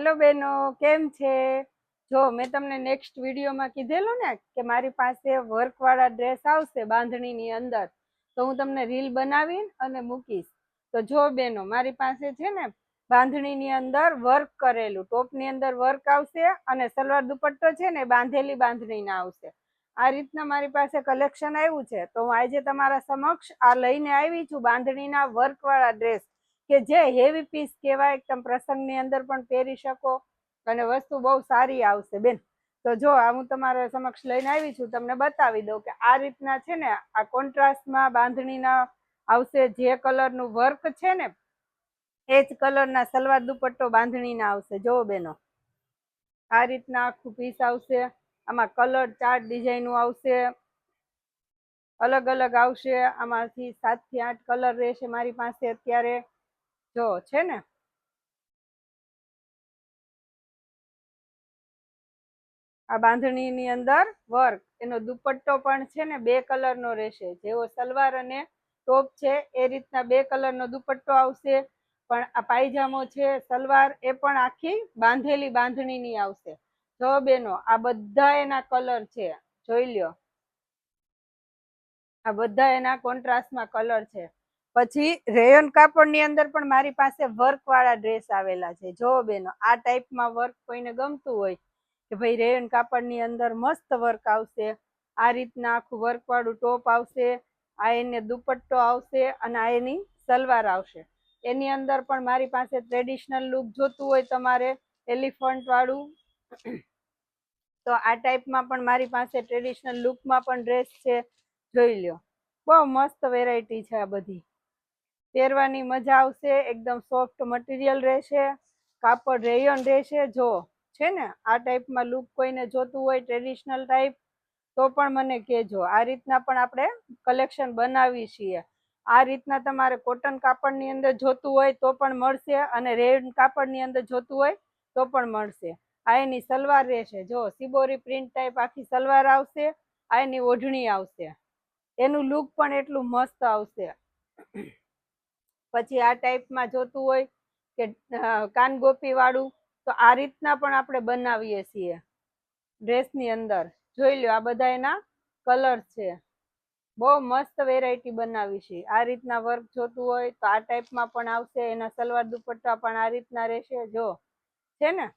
Hello બેનો, કેમ છે? જો મેં તમને નેક્સ્ટ વિડીયોમાં કીધેલું ને કે મારી પાસે વર્કવાળા ડ્રેસ આવશે બાંધણીની અંદર, તો હું તમને રીલ બનાવી અને મૂકીશ. તો જો બેનો, મારી પાસે છે ને બાંધણીની અંદર વર્ક કરેલું, ટોપની અંદર વર્ક આવશે અને સલવાર દુપટ્ટો છે ને બાંધેલી બાંધણીના આવશે. આ રીતના મારી પાસે કલેક્શન આવ્યું છે. તો હું આજે તમારા સમક્ષ આ લઈને આવી છું, બાંધણીના વર્કવાળા ડ્રેસ, કે જે હેવી પીસ કહેવાય. એકદમ પ્રસંગની અંદર પણ પહેરી શકો અને વસ્તુ બહુ સારી આવશે બેન. તો જો આ હું તમારા સમક્ષ લઈને આવી છું, તમને બતાવી દઉં કે આ રીતના છે ને આ કોન્ટ્રાસ્ટમાં બાંધણીના આવશે. જે કલરનું વર્ક છે ને એ જ કલરના સલવાર દુપટ્ટો બાંધણીના આવશે. જો બેનો, આ રીતના આખું પીસ આવશે. આમાં કલર ચાર્ટ ડિઝાઇનો આવશે, અલગ અલગ આવશે. આમાંથી 7 થી 8 કલર રહેશે મારી પાસે અત્યારે. જો છે ને આ બાંધણીની અંદર વર્ક, એનો દુપટ્ટો પણ છે ને 2 કલરનો રહેશે. જેવો સલવાર અને ટોપ છે એ રીતના 2 કલરનો દુપટ્ટો આવશે. પણ આ પાયજામો છે, સલવાર, એ પણ આખી બાંધેલી બાંધણીની આવશે. જો બેનો, આ બધા એના કલર છે, જોઈ લ્યો. આ બધા એના કોન્ટ્રાસ્ટમાં કલર છે. પછી રેયોન કાપડની અંદર પણ મારી પાસે વર્ક વાળા ડ્રેસ આવેલા છે. જો બેનો, આ ટાઈપમાં વર્ક કોઈને ગમતું હોય કે ભાઈ રેયોન કાપડની અંદર મસ્ત વર્ક આવશે, આ રીતના આખું વર્ક વાળું ટોપ આવશે, આ એને દુપટ્ટો આવશે અને આ એની સલવાર આવશે. એની અંદર પણ મારી પાસે ટ્રેડિશનલ લુક જોતું હોય તમારે, એલિફન્ટ વાળું, તો આ ટાઈપમાં પણ મારી પાસે ટ્રેડિશનલ લુકમાં પણ ડ્રેસ છે. જોઈ લ્યો, બહુ મસ્ત વેરાયટી છે. આ બધી પહેરવાની મજા આવશે. એકદમ સોફ્ટ મટીરિયલ રહેશે, કાપડ રેયોન રહેશે. જો છે ને આ ટાઈપમાં લુક કોઈને જોતું હોય ટ્રેડિશનલ ટાઈપ, તો પણ મને કહેજો. આ રીતના પણ આપણે કલેક્શન બનાવી છીએ. આ રીતના તમારે કોટન કાપડની અંદર જોતું હોય તો પણ મળશે, અને રેયોન કાપડની અંદર જોતું હોય તો પણ મળશે. આ એની સલવાર રહેશે. જો સિબોરી પ્રિન્ટ ટાઈપ આખી સલવાર આવશે, આ એની ઓઢણી આવશે. એનું લુક પણ એટલું મસ્ત આવશે. પછી આ ટાઈપમાં જોતું હોય કે કાનગોપી વાળું, તો આ રીતના પણ આપણે બનાવીએ છીએ ડ્રેસની અંદર. જોઈ લો, આ બધા એના કલર છે. બહુ મસ્ત વેરાયટી બનાવી છે. આ રીતના વર્ક જોતું હોય તો આ ટાઈપમાં પણ આવશે. એના સલવાર દુપટ્ટા પણ આ રીતના રહેશે. જો છે ને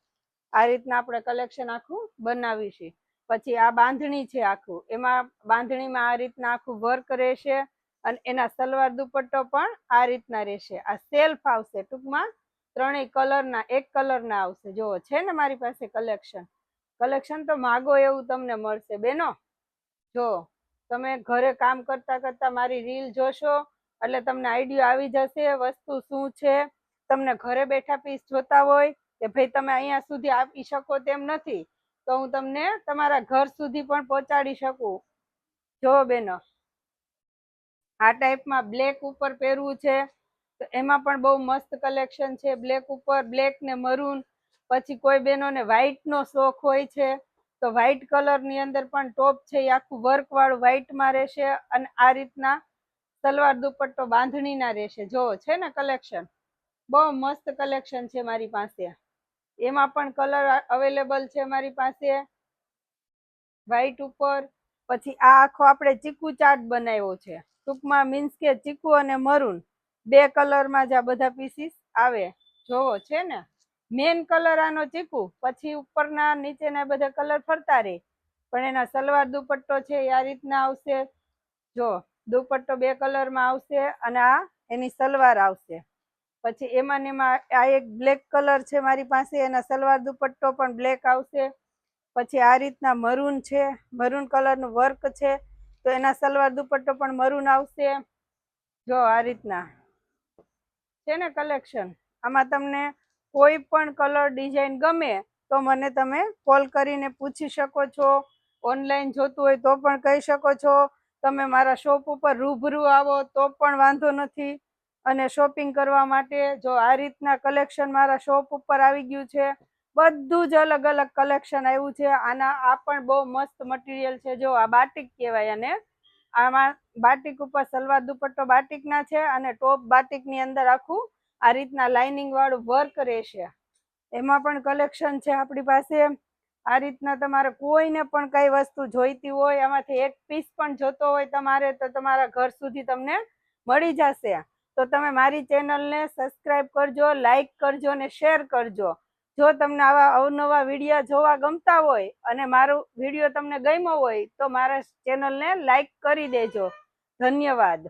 આ રીતના આપણે કલેક્શન આખું બનાવી છે. પછી આ બાંધણી છે આખું, એમાં બાંધણીમાં આ રીતના આખું વર્ક રહેશે અને એના સલવાર દુપટ્ટો પણ આ રીતના રહેશે. આ સેલ્ફ આવશે. ટૂંકમાં 3 કલરના, 1 કલરના આવશે. જો છે ને મારી પાસે કલેક્શન તો માગો એવું તમને મળશે બેનો. જો તમે ઘરે કામ કરતા કરતા મારી રીલ જોશો એટલે તમને આઈડિયા આવી જશે વસ્તુ શું છે. તમને ઘરે બેઠા પીસ જોતા હોય કે ભાઈ તમે અહીંયા સુધી આપી શકો તેમ નથી, તો હું તમને તમારા ઘર સુધી પણ પહોંચાડી શકું. જો બેનો, આ ટાઈપમાં બ્લેક ઉપર પહેરવું છે તો એમાં પણ બહુ મસ્ત કલેક્શન છે. બ્લેક ઉપર, બ્લેક ને મરૂન. પછી કોઈ બહેનોને વ્હાઈટનો શોખ હોય છે તો વ્હાઈટ કલરની અંદર પણ ટોપ છે એ આખું વર્ક વાળું વ્હાઈટમાં રહેશે, અને આ રીતના સલવાર દુપટ્ટો બાંધણીના રહેશે. જો છે ને કલેક્શન, બહુ મસ્ત કલેક્શન છે મારી પાસે. એમાં પણ કલર અવેલેબલ છે મારી પાસે વ્હાઈટ ઉપર. પછી આ આખો આપણે ચીકુ ચાર્ટ બનાવ્યો છે. ટૂંકમાં મીન્સ કે ચીકુ અને મરૂન 2 કલરમાં જ આ બધા પીસીસ આવે. જોવો છે ને, મેન કલર આનો ચીકુ, પછી ઉપરના નીચેના બધા કલર ફરતા રહે. પણ એના સલવાર દુપટ્ટો છે એ આ રીતના આવશે. જો દુપટ્ટો 2 કલરમાં આવશે અને આ એની સલવાર આવશે. પછી એમાં ને એમાં આ એક બ્લેક કલર છે મારી પાસે, એના સલવાર દુપટ્ટો પણ બ્લેક આવશે. પછી આ રીતના મરૂન છે, મરૂન કલરનું વર્ક છે, તો એના સલવાર દુપટ્ટો પણ મરૂન આવશે. જો આ રીતના છે ને કલેક્શન. આમાં તમને કોઈ પણ કલર ડિઝાઇન ગમે તો મને તમે કોલ કરીને પૂછી શકો છો. ઓનલાઈન જોતું હોય તો પણ કહી શકો છો. તમે મારા શોપ ઉપર રૂબરૂ આવો તો પણ વાંધો નથી. અને શોપિંગ કરવા માટે જો આ રીતના કલેક્શન મારા શોપ ઉપર આવી ગયું છે. બધું જ અલગ અલગ કલેક્શન આવ્યું છે. આ પણ બહુ મસ્ત મટીરિયલ છે. જો આ બાટિક કહેવાય, અને આમાં બાટિક ઉપર સલવાર દુપટ્ટો બાટિકના છે અને ટોપ બાટિકની અંદર આખું આ રીતના લાઇનિંગ વાળું વર્ક રહેશે. એમાં પણ કલેક્શન છે આપણી પાસે. આ રીતના તમારે કોઈને પણ કઈ વસ્તુ જોઈતી હોય, આમાંથી એક પીસ પણ જોતો હોય તમારે, તો તમારા ઘર સુધી તમને મળી જશે. તો તમે મારી ચેનલને સબસ્ક્રાઇબ કરજો, લાઈક કરજો અને શેર કરજો. જો તમને આવા અવનવા વિડીયો જોવા ગમતા હોય અને મારો વિડીયો તમને ગમ્યો હોય તો મારા ચેનલને લાઈક કરી દેજો. ધન્યવાદ.